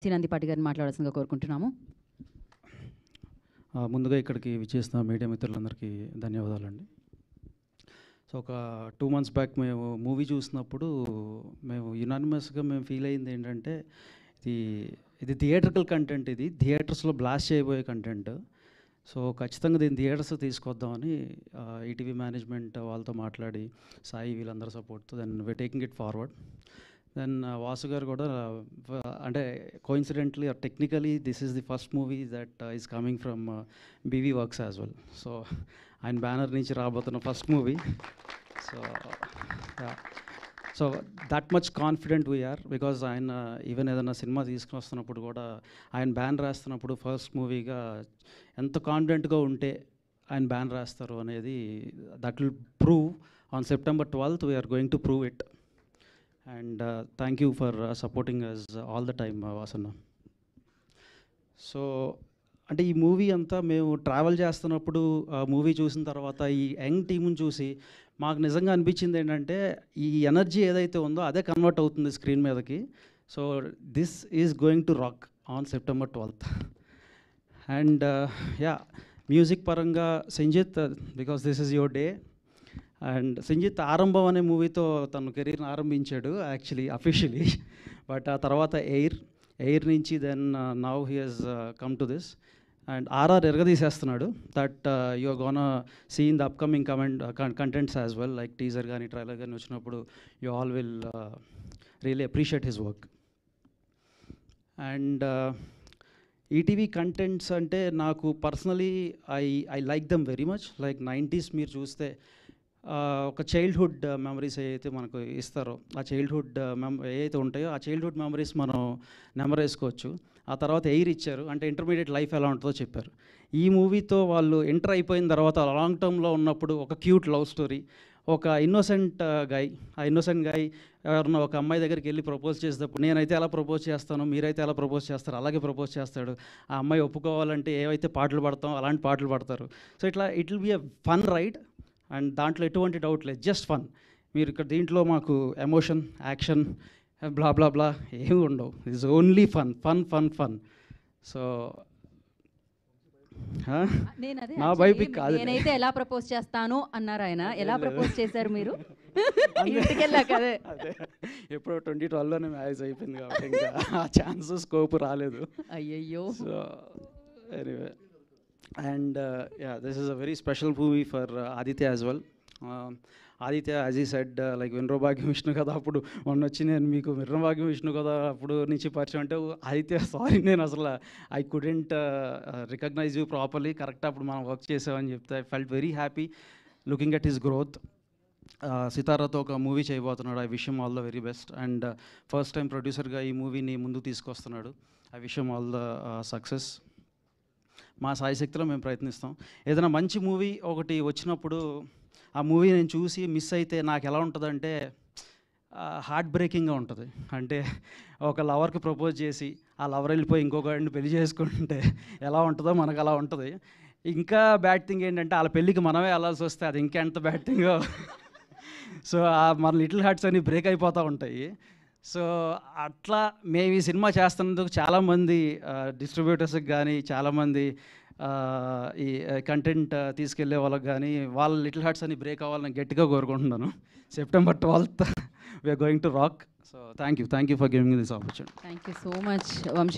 సినందిపాటి గారిని మాట్లాడాల్సిందిగా కోరుకుంటున్నాము. ముందుగా ఇక్కడికి విచ్చేసిన మీడియా మిత్రులందరికీ ధన్యవాదాలండి. సో ఒక 2 months బ్యాక్ మేము మూవీ చూసినప్పుడు మేము యునానిమస్గా మేము ఫీల్ అయింది ఏంటంటే ఇది థియేట్రికల్ కంటెంట్, ఇది థియేటర్స్లో బ్లాస్ట్ చేయబోయే కంటెంట్. సో ఖచ్చితంగా దీన్ని థియేటర్స్ తీసుకొద్దామని ఈటీవీ మేనేజ్మెంట్ వాళ్ళతో మాట్లాడి సాయి వీళ్ళందరూ సపోర్ట్తో then we taking it forward. Then Vasu garu కూడా అంటే coincidentally or technically this is the first movie that is coming from BV works as well. So ఆయన బ్యానర్ నుంచి రాబోతున్న first movie. So that much confident we are because ఆయన even ఏదైనా సినిమా తీసుకుని వస్తున్నప్పుడు కూడా ఆయన బ్యాన్ రాస్తున్నప్పుడు ఫస్ట్ మూవీగా ఎంత కాన్ఫిడెంట్గా ఉంటే ఆయన బ్యాన్ రాస్తారు అనేది that will prove on September 12th. We are going to prove it. And thank you for supporting us all the time వాసన్న. సో అంటే ఈ మూవీ అంతా మేము ట్రావెల్ చేస్తున్నప్పుడు మూవీ చూసిన తర్వాత ఈ యంగ్ టీముని చూసి మాకు నిజంగా అనిపించింది ఏంటంటే ఈ ఎనర్జీ ఏదైతే ఉందో అదే కన్వర్ట్ అవుతుంది స్క్రీన్ మీదకి. So this is going to rock on September 12th. And music పరంగా Sanjit, because this is your day. And Sanjit ఆరంభం అనే మూవీతో తన కెరీర్ని ఆరంభించాడు యాక్చువల్లీ అఫీషియలీ. బట్ ఆ తర్వాత ఎయిర్ నుంచి then now he has come to this. And RR ఎరగదీసేస్తున్నాడు. That you are gonna see in the upcoming contents as well, like teaser కానీ ట్రైలర్ కానీ వచ్చినప్పుడు you all will really appreciate his work. And ETV contents అంటే నాకు personally I like them very much. Like 90s మీరు చూస్తే ఒక childhood memories ఏవైతే మనకు ఇస్తారో ఆ చైల్డ్హుడ్ ఏవైతే ఉంటాయో ఆ చైల్డ్హుడ్ మెమరీస్ మనం నెంబర్ వేసుకోవచ్చు. ఆ తర్వాత ఎయిర్ ఇచ్చారు, అంటే ఇంటర్మీడియట్ లైఫ్ ఎలా ఉంటుందో చెప్పారు. ఈ మూవీతో వాళ్ళు ఎంటర్ అయిపోయిన తర్వాత లాంగ్ టర్మ్లో ఉన్నప్పుడు ఒక క్యూట్ లవ్ స్టోరీ, ఒక ఇన్నోసెంట్ గాయ్ ఎవరన్నా ఒక అమ్మాయి దగ్గరికి వెళ్ళి ప్రపోజ్ చేసేటప్పుడు నేనైతే ఎలా ప్రపోజ్ చేస్తాను, మీరైతే ఎలా ప్రపోజ్ చేస్తారు, అలాగే ప్రపోజ్ చేస్తాడు. ఆ అమ్మాయి ఒప్పుకోవాలంటే ఏవైతే పాటలు పాడతాం అలాంటి పాటలు పాడతారు. సో ఇట్లా it will be a fun ride. And దాంట్లో ఎటువంటి డౌట్ లేదు, జస్ట్ ఫన్. మీరు ఇక్కడ దీంట్లో మాకు ఎమోషన్, యాక్షన్, బ్లా బ్లా బ్లా ఏమి ఉండవు. It's only fun fun fun fun. So నా బయోపిక్ కాదు. నేనైతే ఎలా ప్రపోజ్ చేస్తాను అన్నారు ఆయన. ఎలా ప్రపోజ్ చేశారు మీరు? ఇంటికి వెళ్ళాక అదే ఎప్పుడో 2012లోనే మ్యారేజ్ అయిపోయింది కాబట్టి ఇంకా ఆ ఛాన్స్ స్కోప్ రాలేదు. అయ్యయ్యో. So anyway, and this is a very special movie for Aditya as well. Aditya, as he said, like Vinrobhagya Vishnu Katha అప్పుడు మొన్న వచ్చి నేను మీకు Vinrobhagya Vishnu Katha అప్పుడు నుంచి పరిచయం అంటే ఆదిత్య సారీ నేను అసలు I couldn't recognise you properly, correct అప్పుడు మనం వర్క్ చేసామని చెప్తే I felt very happy looking at his growth. సితారాతో ఒక మూవీ చేయబోతున్నాడు. I wish him all the very best. And first time ప్రొడ్యూసర్గా ఈ మూవీని ముందుకు తీసుకొస్తున్నాడు. I wish him all the success. మా సాయశక్తిలో మేము ప్రయత్నిస్తాం. ఏదైనా మంచి మూవీ ఒకటి వచ్చినప్పుడు ఆ మూవీ నేను చూసి మిస్ అయితే నాకు ఎలా ఉంటుందంటే హార్ట్ బ్రేకింగ్గా ఉంటుంది. అంటే ఒక లవర్కి ప్రపోజ్ చేసి ఆ లవర్ వెళ్ళిపోయి ఇంకొకరిని పెళ్లి చేసుకుంటే ఎలా ఉంటుందో మనకు అలా ఉంటుంది. ఇంకా బ్యాడ్ థింగ్ ఏంటంటే వాళ్ళ పెళ్ళికి మనమే వెళ్ళాల్సి వస్తే అది ఇంకెంత బ్యాడ్ థింగో. సో మన లిటిల్ హార్ట్స్ అన్నీ బ్రేక్ అయిపోతూ ఉంటాయి. సో అట్లా మేము ఈ సినిమా చేస్తున్నందుకు చాలామంది డిస్ట్రిబ్యూటర్స్కి కానీ చాలామంది ఈ కంటెంట్ తీసుకెళ్లే వాళ్ళకి కానీ వాళ్ళ లిటిల్ హార్ట్స్ అని బ్రేక్ అవ్వాలని గట్టిగా కోరుకుంటున్నాను. September 12th we are going to rock. So thank you for giving this opportunity. Thank you so much Vamsi.